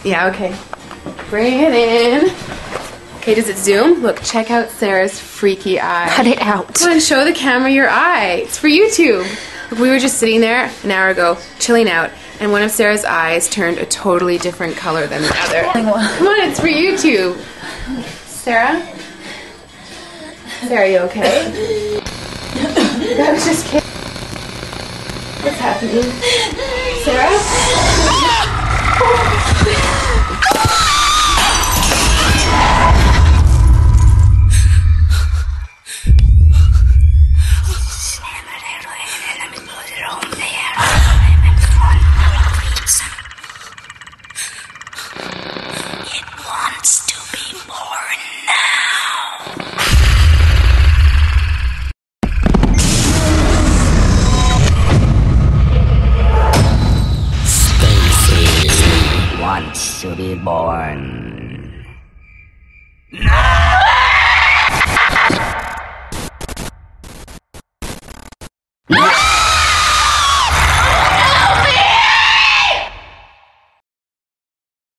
Yeah, okay. Bring it in. Okay, does it zoom? Look, check out Sarah's freaky eye. Cut it out. Come on, show the camera your eye. It's for YouTube. Look, we were just sitting there an hour ago, chilling out, and one of Sarah's eyes turned a totally different color than the other. Come on, it's for YouTube. Sarah? Sarah, are you okay? I was just kidding. What's happening? Sarah? It wants to be born now. Stacy wants to be born. No!